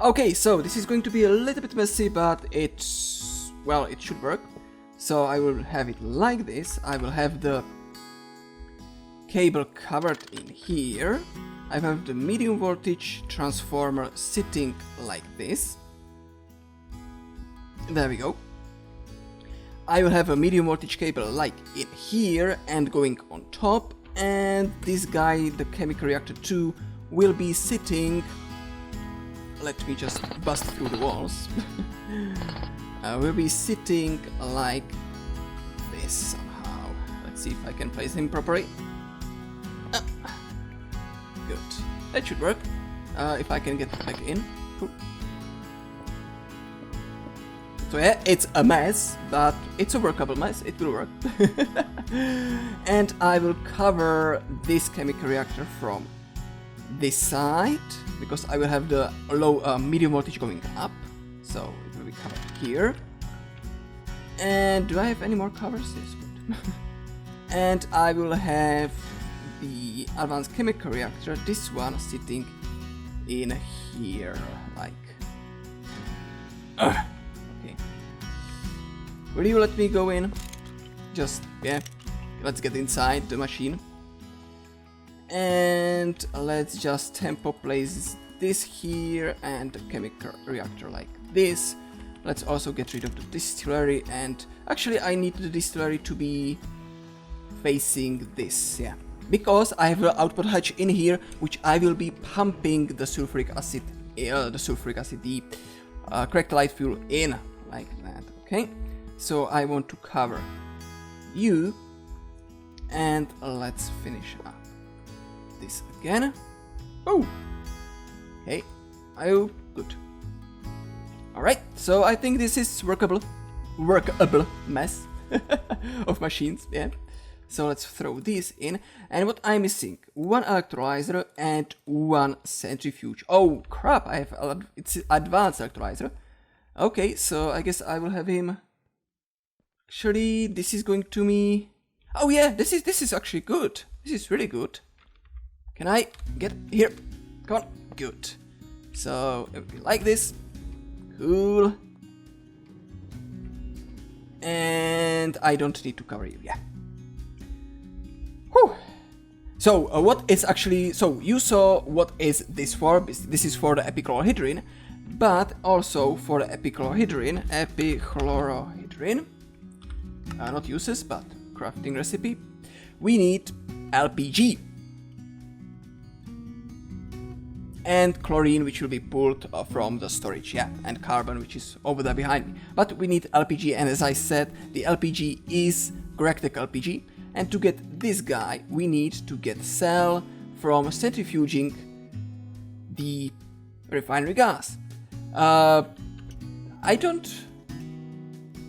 Okay, so this is going to be a little bit messy, but well, it should work. So I will have it like this. I will have the cable covered in here. I have the medium voltage transformer sitting like this. There we go. I will have a medium voltage cable like in here and going on top, and this guy, the chemical reactor 2, will be sitting, let me just bust through the walls, will be sitting like this somehow. Let's see if I can place him properly. Good, that should work, if I can get back in. Cool. So yeah, it's a mess, but it's a workable mess, it will work. And I will cover this chemical reactor from this side, because I will have the low medium voltage going up, so it will be covered here. And do I have any more covers? Yes, good. And I will have the advanced chemical reactor, this one, sitting in here, like... Okay. Will you let me go in? Just, yeah, let's get inside the machine. And let's just tempo place this here and the chemical reactor like this. Let's also get rid of the distillery, and actually I need the distillery to be facing this, yeah. Because I have an output hatch in here, which I will be pumping the sulfuric acid, the correct light fuel in, like that, okay? So I want to cover you, and let's finish up this again. Oh, hey, oh, good. All right, so I think this is workable mess of machines, yeah. So let's throw this in, and what I'm missing, one electrolyzer and one centrifuge. Oh crap, it's advanced electrolyzer. Okay, so I guess I will have him. Actually, this is going to me. Oh yeah, this is actually good. This is really good. Can I get here? Come on, good. So it will be like this. Cool. And I don't need to cover you, yeah. Whew. So what is actually, so you saw what is this for. This is for the epichlorohydrin, but also for the epichlorohydrin, not uses, but crafting recipe, we need LPG and chlorine, which will be pulled from the storage, yeah, and carbon, which is over there behind me. But we need LPG, and as I said, the LPG is GregTech LPG, and to get this guy, we need to get cell from centrifuging the refinery gas. I don't...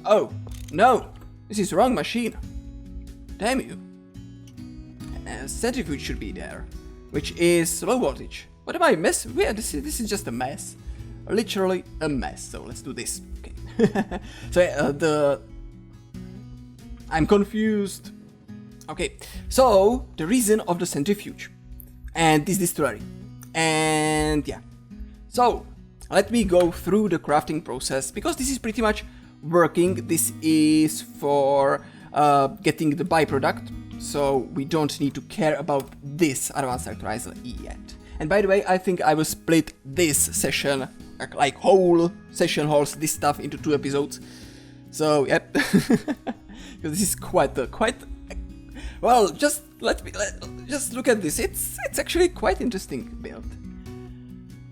Oh, no! This is wrong machine. Damn you. Centrifuge should be there, which is low voltage. What am I mess? Yeah, this is just a mess. Literally a mess. So let's do this. Okay. So I'm confused. Okay. So the reason of the centrifuge and this distillery, and yeah. So let me go through the crafting process, because this is pretty much working. This is for getting the byproduct, so we don't need to care about this advanced electrolyzer yet. And by the way, I think I will split this session, like whole session halls, this stuff into 2 episodes. So yep, because this is quite well. Just just look at this. It's actually quite interesting build.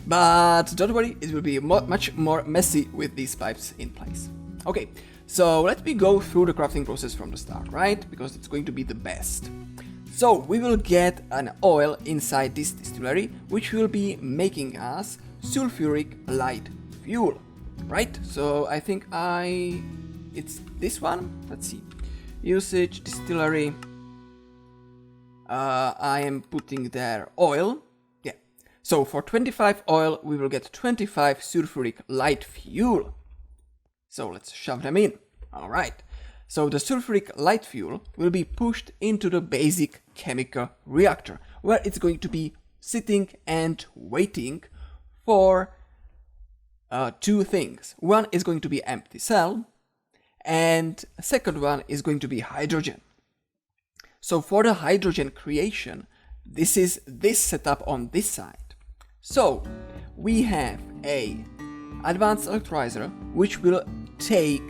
But don't worry, it will be much more messy with these pipes in place. Okay, so let me go through the crafting process from the start, right? Because it's going to be the best. So we will get an oil inside this distillery, which will be making us sulfuric light fuel, right? So I think it's this one. Let's see. Usage, distillery. I am putting there oil. Yeah. So for 25 oil, we will get 25 sulfuric light fuel. So let's shove them in. All right. So the sulfuric light fuel will be pushed into the basic chemical reactor, where it's going to be sitting and waiting for two things. One is going to be empty cell, and second one is going to be hydrogen. So for the hydrogen creation, this is this setup on this side. So we have a advanced electrolyzer which will take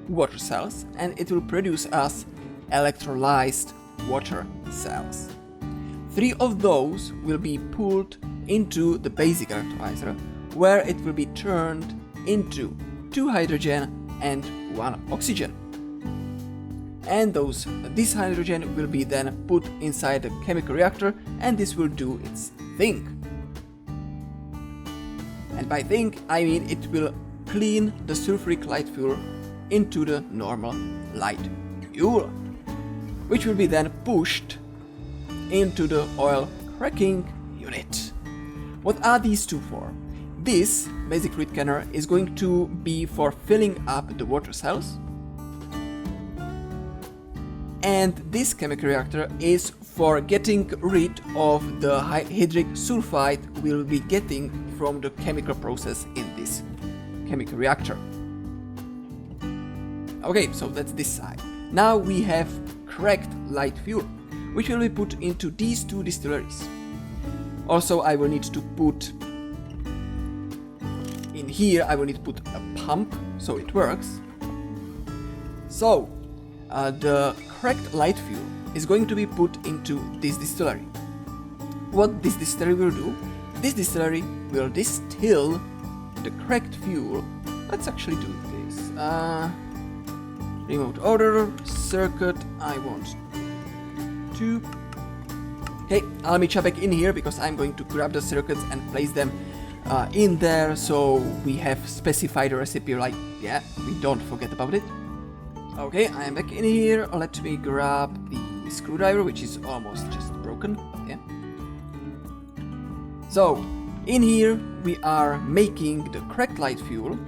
water cells and it will produce us electrolyzed water cells. 3 of those will be pulled into the basic electrolyzer, where it will be turned into 2 hydrogen and 1 oxygen. And this hydrogen will be then put inside the chemical reactor, and this will do its thing. And by thing, I mean it will clean the sulfuric light fuel into the normal light fuel, which will be then pushed into the oil cracking unit. What are these two for? This basic fluid canner is going to be for filling up the water cells, and this chemical reactor is for getting rid of the hydric sulfide we will be getting from the chemical process in this chemical reactor. Okay, so that's this side. Now we have cracked light fuel, which will be put into these 2 distilleries. Also, I will need to put in here, I will need to put a pump so it works. So the cracked light fuel is going to be put into this distillery. What this distillery will do? This distillery will distill the cracked fuel. Let's actually do this. Remote order, circuit, I want 2. Okay, let me check back in here because I'm going to grab the circuits and place them in there, so we have specified the recipe, like, yeah, we don't forget about it. Okay, I am back in here. Let me grab the screwdriver, which is almost just broken. Yeah. So, in here we are making the cracked light fuel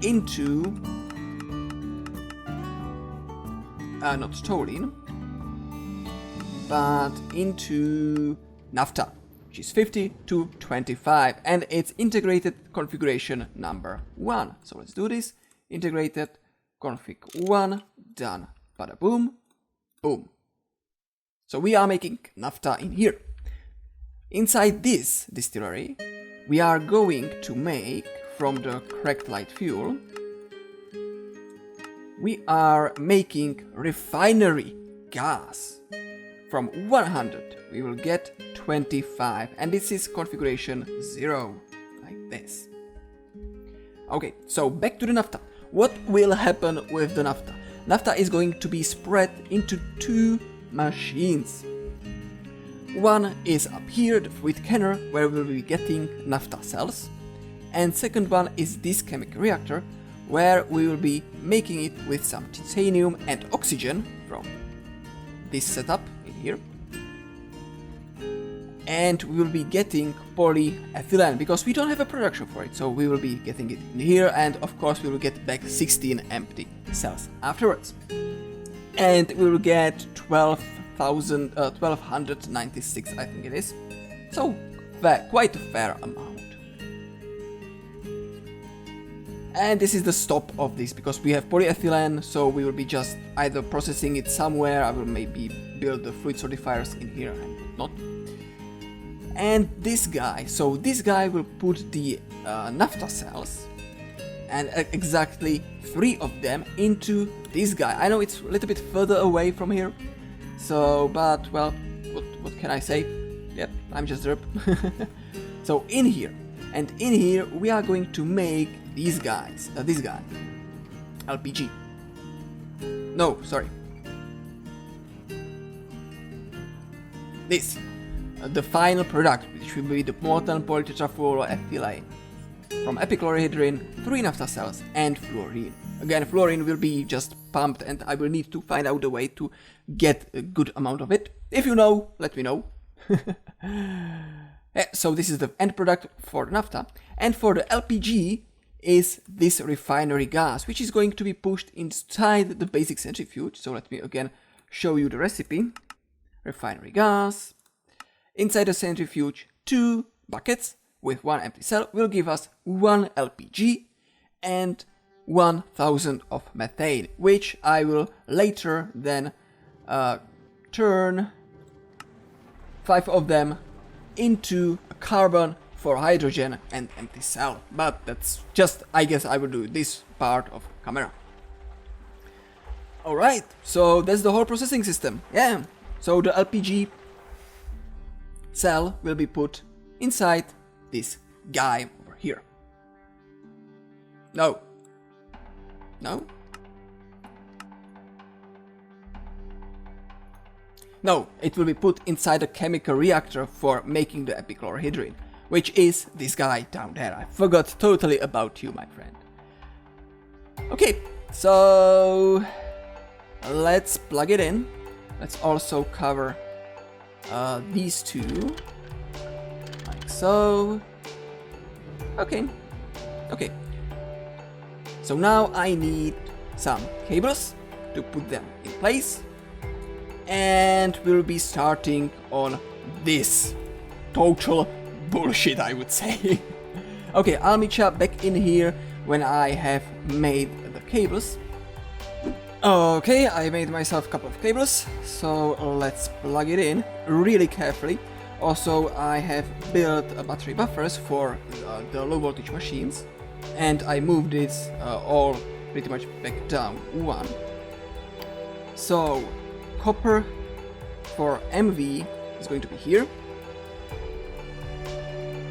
into not toluene, but into naphtha, which is 50 to 25, and it's integrated configuration number 1. So let's do this. Integrated config 1, done, bada boom, boom. So we are making naphtha in here. Inside this distillery, we are going to make from the cracked light fuel, we are making refinery gas. From 100 we will get 25, and this is configuration 0, like this. Okay, so back to the naphtha. What will happen with the naphtha? Naphtha is going to be spread into 2 machines. One is up here, the fluid canner, where we will be getting naphtha cells, and second one is this chemical reactor, where we will be making it with some titanium and oxygen from this setup in here. And we will be getting polyethylene because we don't have a production for it, so we will be getting it in here, and of course we will get back 16 empty cells afterwards. And we will get 1296, I think it is. So quite a fair amount. And this is the stop of this, because we have polyethylene, so we will be just either processing it somewhere. I will maybe build the fluid solidifiers in here and not. And this guy, so this guy will put the naphtha cells, and exactly 3 of them into this guy. I know it's a little bit further away from here, so, but, well, what can I say? Yep, I'm just derp. So in here, and in here we are going to make these guys, this guy, LPG. No, sorry. This, the final product, which will be the molten polytetrafluoroethylene from epichlorohydrin, 3 naphtha cells, and fluorine. Again, fluorine will be just pumped, and I will need to find out a way to get a good amount of it. If you know, let me know. So this is the end product for the naphtha, and for the LPG is this refinery gas, which is going to be pushed inside the basic centrifuge. So let me again show you the recipe. Refinery gas. Inside the centrifuge, 2 buckets, with one empty cell will give us 1 LPG and 1000 of methane, which I will later then turn 5 of them into carbon for hydrogen and empty cell. But that's just, I guess I will do this part of camera. Alright, so that's the whole processing system. Yeah, so the LPG cell will be put inside this guy over here. No. No? No, it will be put inside a chemical reactor for making the epichlorohydrin, which is this guy down there. I forgot totally about you, my friend. Okay, so let's plug it in. Let's also cover these two, like so. Okay, okay. So now I need some cables to put them in place, and we'll be starting on this total bullshit, I would say. Okay, I'll meet you back in here when I have made the cables. Okay, I made myself a couple of cables, so let's plug it in really carefully. Also, I have built battery buffers for the low voltage machines, and I moved this all pretty much back down one. So, copper for MV is going to be here,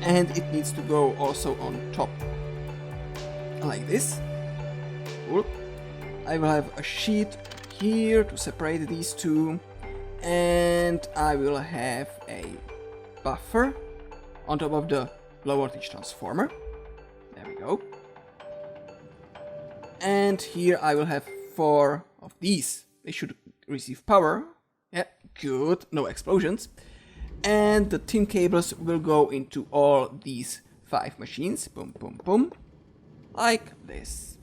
and it needs to go also on top, like this. Cool. I will have a sheet here to separate these two, and I will have a buffer on top of the low voltage transformer. There we go. And here I will have 4 of these. They should receive power. Yeah, good, no explosions. And the tin cables will go into all these 5 machines. Boom, boom, boom. Like this.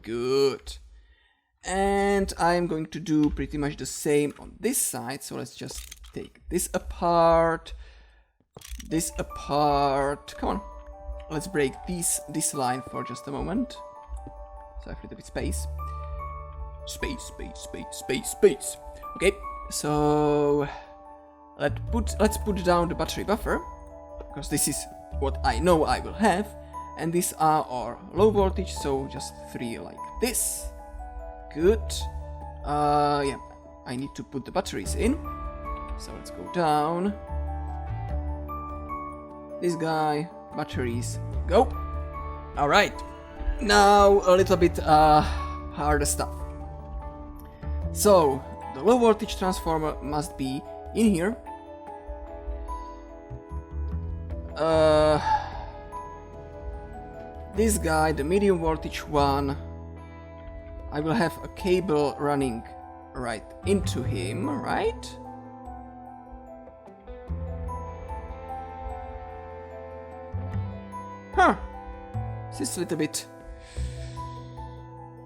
Good. And I'm going to do pretty much the same on this side. So let's just take this apart. This apart. Come on. Let's break this line for just a moment. So I have a little bit space. Space, space, space, space, space. Okay, so let's put down the battery buffer, because this is what I know I will have, and these are our low voltage, so just 3 like this. Good. Yeah, I need to put the batteries in. So let's go down. This guy, batteries, go. All right. Now a little bit harder stuff. So the low voltage transformer must be in here. This guy, the medium voltage one, I will have a cable running right into him, right? Huh. This is a little bit...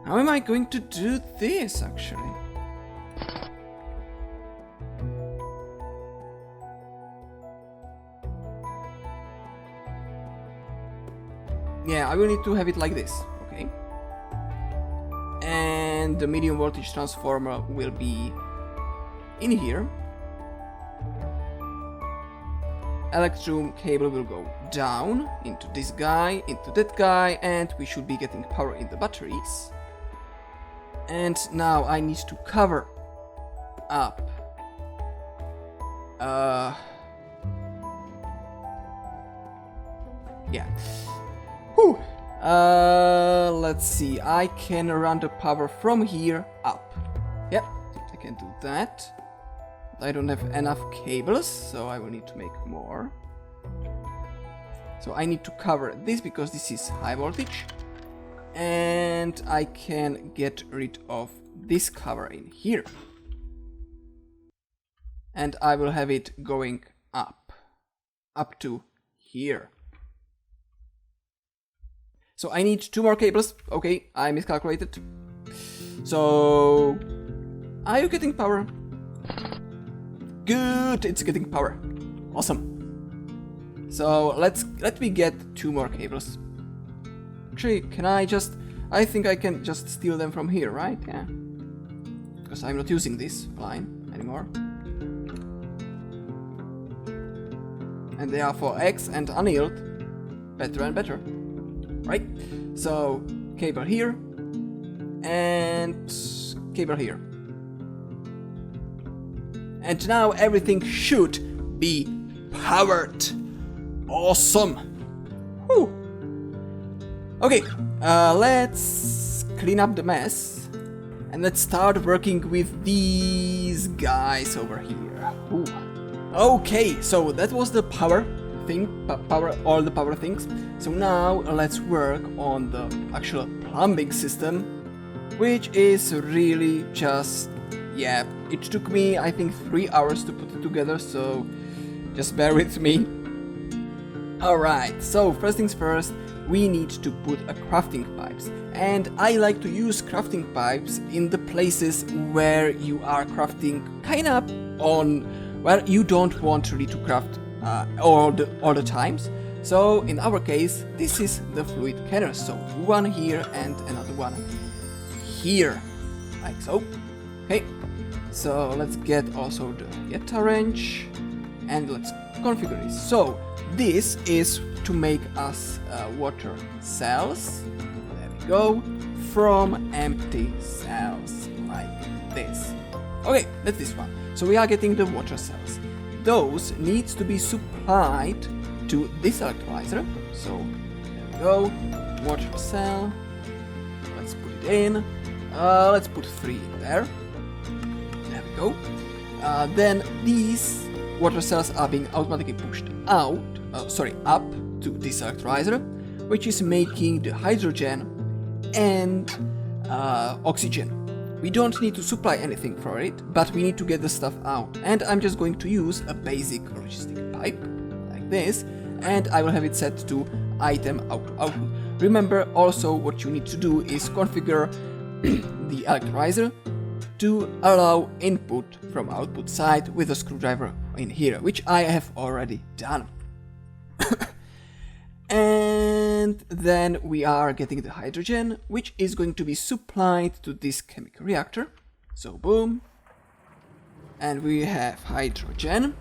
How am I going to do this, actually? Yeah, I will need to have it like this, okay? And the medium voltage transformer will be in here. Electrum cable will go down into this guy, into that guy, and we should be getting power in the batteries. And now I need to cover up yeah. Whew. Let's see, I can run the power from here up. Yep, I can do that. I don't have enough cables, so I will need to make more. So I need to cover this because this is high voltage. And I can get rid of this cover in here. And I will have it going up to here. So I need 2 more cables. Okay, I miscalculated. So, are you getting power? Good, it's getting power. Awesome. So let me get 2 more cables. Actually, can I just... I think I can just steal them from here, right? Yeah. Because I'm not using this line anymore. And they are for X and annealed. Better and better. Right? So, cable here. And cable here. And now everything should be powered. Awesome. Whew. Okay, let's clean up the mess. And let's start working with these guys over here. Ooh. Okay, so that was the power thing, all the power things. So now let's work on the actual plumbing system, which is really just, yeah, it took me I think 3 hours to put it together, so just bear with me. Alright, so first things first, we need to put a crafting pipes, and I like to use crafting pipes in the places where you are crafting kind of on where you don't want really to craft all the times. So in our case, this is the fluid canner, so one here and another one here, like so. Okay, so let's get also the Yeta wrench and let's configure this. So this is to make us water cells, there we go, from empty cells, like this. Okay, that's this one. So we are getting the water cells. Those needs to be supplied to this electrolyzer. So there we go, water cell, let's put it in, let's put 3 in there, there we go. Then these water cells are being automatically pushed out, up to this electrolyzer, which is making the hydrogen and oxygen. We don't need to supply anything for it, but we need to get the stuff out. And I'm just going to use a basic logistic pipe, like this, and I will have it set to item output. Remember also what you need to do is configure the electrolyzer to allow input from output side with a screwdriver in here, which I have already done. And then we are getting the hydrogen, which is going to be supplied to this chemical reactor. So boom. And we have hydrogen.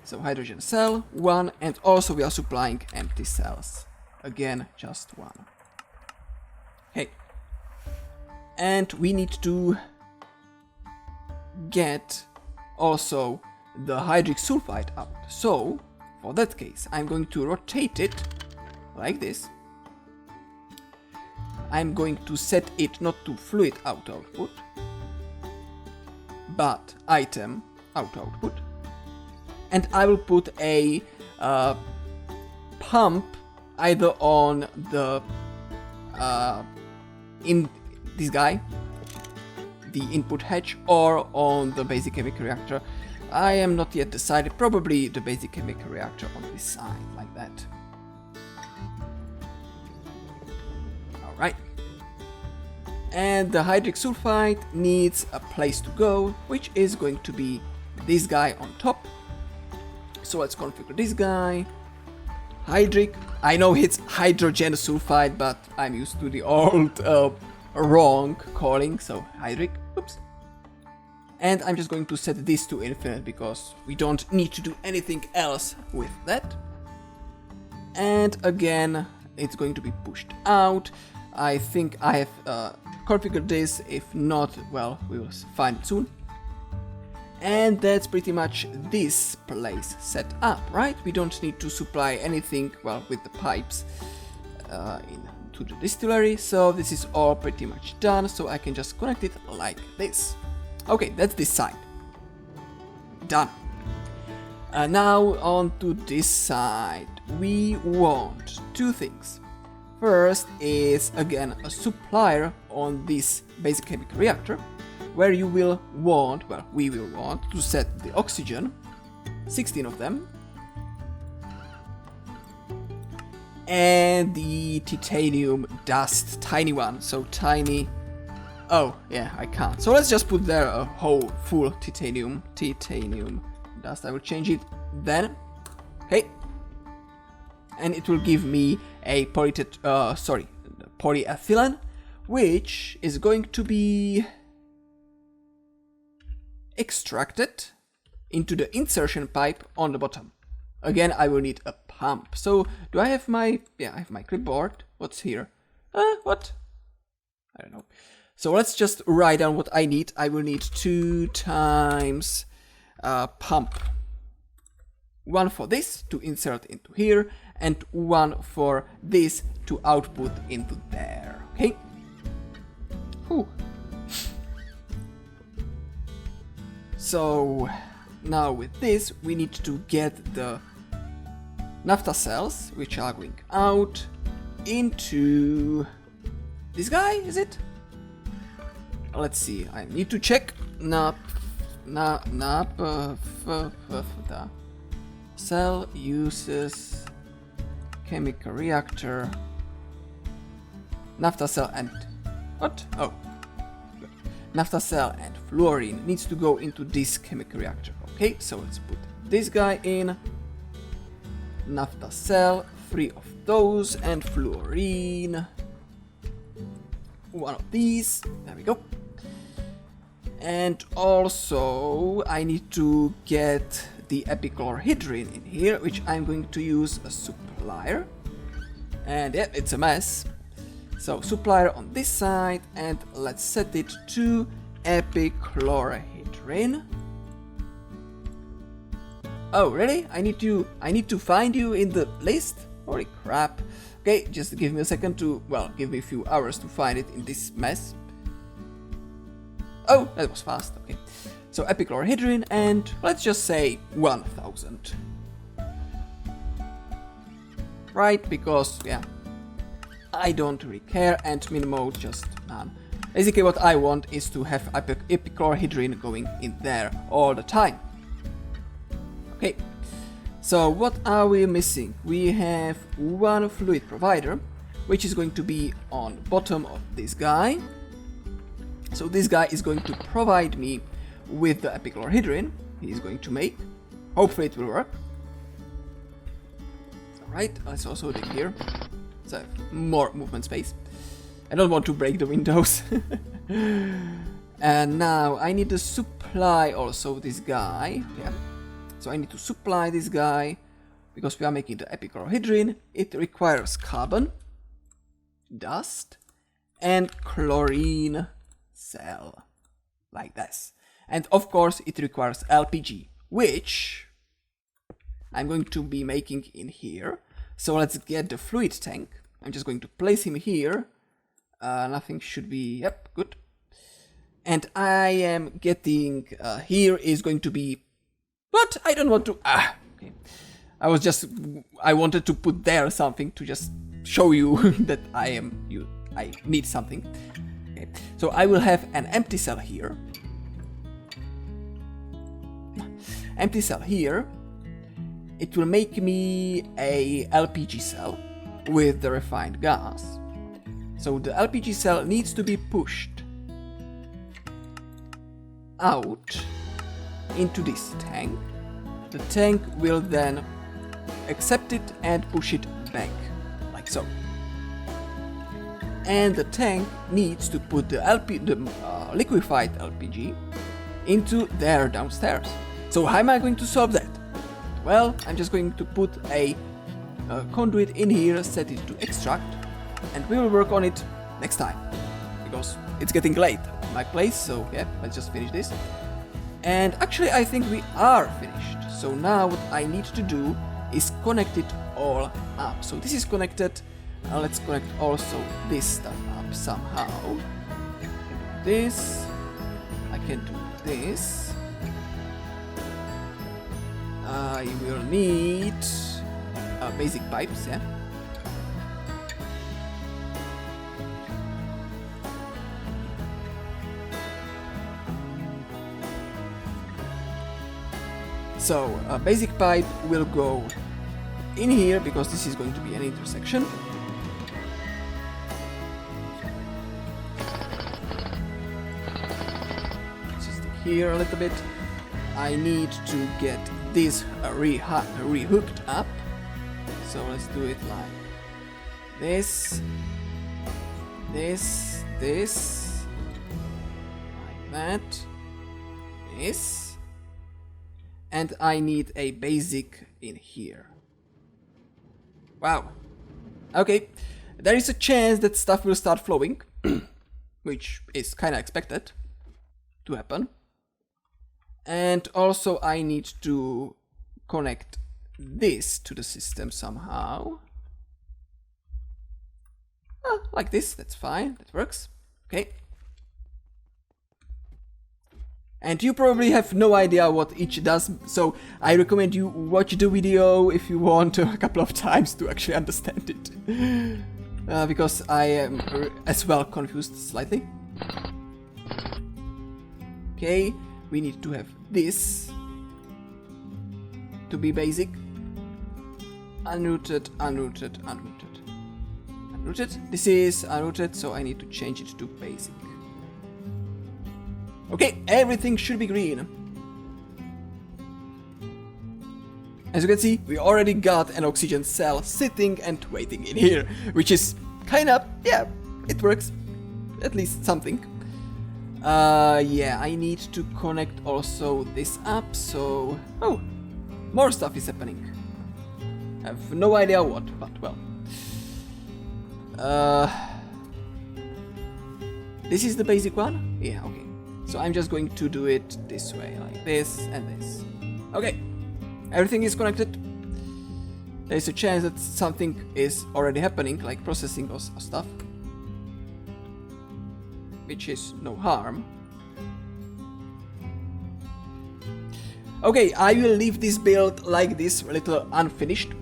So hydrogen cell, 1, and also we are supplying empty cells. Again, just 1. Okay. And we need to get also the hydric sulfide out. So for that case, I'm going to rotate it like this. I'm going to set it not to fluid output, but item output. And I will put a pump either on the in this guy, the input hatch, or on the basic chemical reactor. I am not yet decided, probably the basic chemical reactor on this side, like that. Alright. And the hydric sulfide needs a place to go, which is going to be this guy on top. So let's configure this guy. Hydric. I know it's hydrogen sulfide, but I'm used to the old wrong calling, so hydric. Oops. And I'm just going to set this to infinite because we don't need to do anything else with that. And again, it's going to be pushed out. I think I have configured this. If not, well, we will find it soon. And that's pretty much this place set up, right? We don't need to supply anything, well, with the pipes to the distillery. So this is all pretty much done. So I can just connect it like this. Okay, that's this side. Done. Now on to this side. We want 2 things. First is again a supplier on this basic chemical reactor, where you will want, well, we will want to set the oxygen, 16 of them, and the titanium dust, tiny one, so tiny. Oh, yeah, I can't. So let's just put there a whole full titanium dust. I will change it then. Okay. And it will give me a polyethylene, which is going to be extracted into the insertion pipe on the bottom. Again, I will need a pump. So do I have my, I have my clipboard. What's here? What? I don't know. So let's just write down what I need. I will need 2 times pump. 1 for this to insert into here, and 1 for this to output into there. Okay. Whew. So now with this, we need to get the naphtha cells, which are going out into this guy, is it? Let's see, I need to check. Cell uses chemical reactor, naphtha cell and what? Oh, good. Naphtha cell and fluorine needs to go into this chemical reactor. Okay, so let's put this guy in. Naphtha cell, 3 of those, and fluorine. 1 of these. There we go. And also I need to get the epichlorhydrin in here, which I'm going to use a supplier. And yeah, it's a mess. So supplier on this side, and let's set it to epichlorhydrin. Oh, really? I need to find you in the list? Holy crap. Okay, just give me a second to, well, give me a few hours to find it in this mess. Oh, that was fast, okay. So epichlorhydrin, and let's just say 1000. Right, because, yeah, I don't really care, and min mode just none. Basically what I want is to have epichlorhydrin going in there all the time. Okay, so what are we missing? We have 1 fluid provider, which is going to be on the bottom of this guy. So this guy is going to provide me with the epichlorhydrin he's going to make. Hopefully it will work. Alright, let's also dig here. So more movement space. I don't want to break the windows. And now I need to supply also this guy. Yeah. So I need to supply this guy because we are making the epichlorhydrin. It requires carbon, dust, and chlorine cell, like this. And of course it requires LPG, which I'm going to be making in here. So let's get the fluid tank. I'm just going to place him here. Nothing should be, yep, good. And I am getting, here is going to be, what? I don't want to, okay. I wanted to put there something to just show you that I need something. Okay. So I will have an empty cell here. Empty cell here. It will make me a LPG cell with the refined gas. So the LPG cell needs to be pushed out into this tank. The tank will then accept it and push it back, like so. And the tank needs to put the liquefied LPG into there downstairs. So how am I going to solve that? Well, I'm just going to put a conduit in here, set it to extract, and we will work on it next time, because it's getting late at my place, so yeah, let's just finish this. And actually I think we are finished. So now what I need to do is connect it all up. So this is connected. Let's connect also this stuff up somehow. I can do this. I can do this. I will need basic pipes, yeah. So a basic pipe will go in here because this is going to be an intersection. Just here a little bit. I need to get this re-hooked up. So let's do it like this, this, this, like that, this, and I need a basic in here. Wow. Okay, there is a chance that stuff will start flowing, which is kind of expected to happen. And also I need to connect this to the system somehow. Like this, that's fine, that works. Okay. And you probably have no idea what each does, so I recommend you watch the video if you want a couple of times to actually understand it. Because I am as well confused slightly. Okay, we need to have this to be basic. Unrooted, unrooted, unrooted. Unrooted? This is unrooted, so I need to change it to basic. Okay, everything should be green. As you can see, we already got an oxygen cell sitting and waiting in here, which is kind of, yeah, it works. At least something. Yeah, I need to connect also this up, so... Oh, more stuff is happening. I have no idea what, but well. This is the basic one? Yeah, okay. So I'm just going to do it this way, like this and this. Okay, everything is connected. There's a chance that something is already happening, like processing of stuff. Which is no harm. Okay, I will leave this build like this, a little unfinished.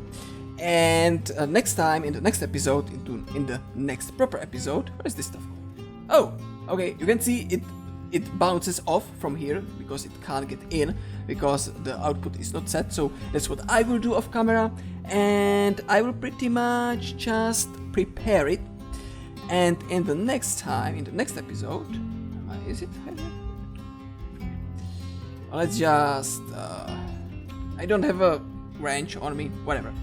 And next time, in the next episode, in the next proper episode, where is this stuff going? Oh, okay, you can see it bounces off from here because it can't get in because the output is not set. So that's what I will do off camera, and I will pretty much just prepare it. And in the next time, in the next episode, is it? Let's just, I don't have a wrench on me, whatever.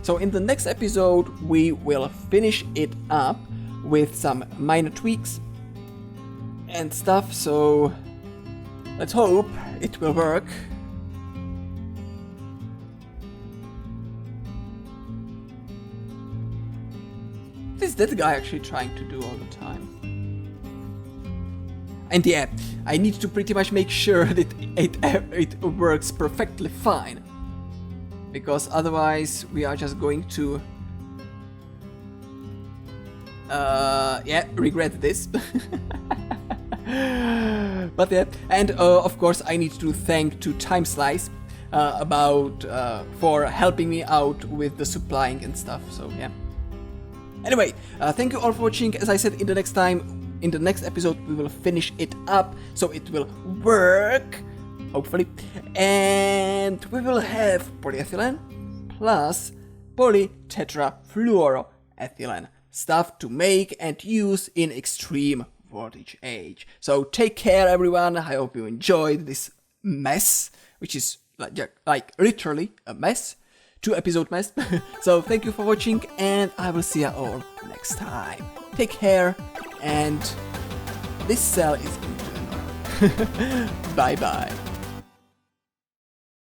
So in the next episode, we will finish it up with some minor tweaks and stuff, so let's hope it will work. What is that guy actually trying to do all the time? And yeah, I need to pretty much make sure that it works perfectly fine, because otherwise we are just going to yeah, regret this. But yeah, and of course I need to thank to TimeSlice for helping me out with the supplying and stuff, so yeah. Anyway, thank you all for watching. As I said, in the next episode we will finish it up so it will work, hopefully, and we will have polyethylene plus polytetrafluoroethylene stuff to make and use in extreme voltage age. So take care, everyone. I hope you enjoyed this mess, which is like literally a mess, 2-episode mess. So thank you for watching, and I will see you all next time. Take care, and this cell is going to end. Bye bye.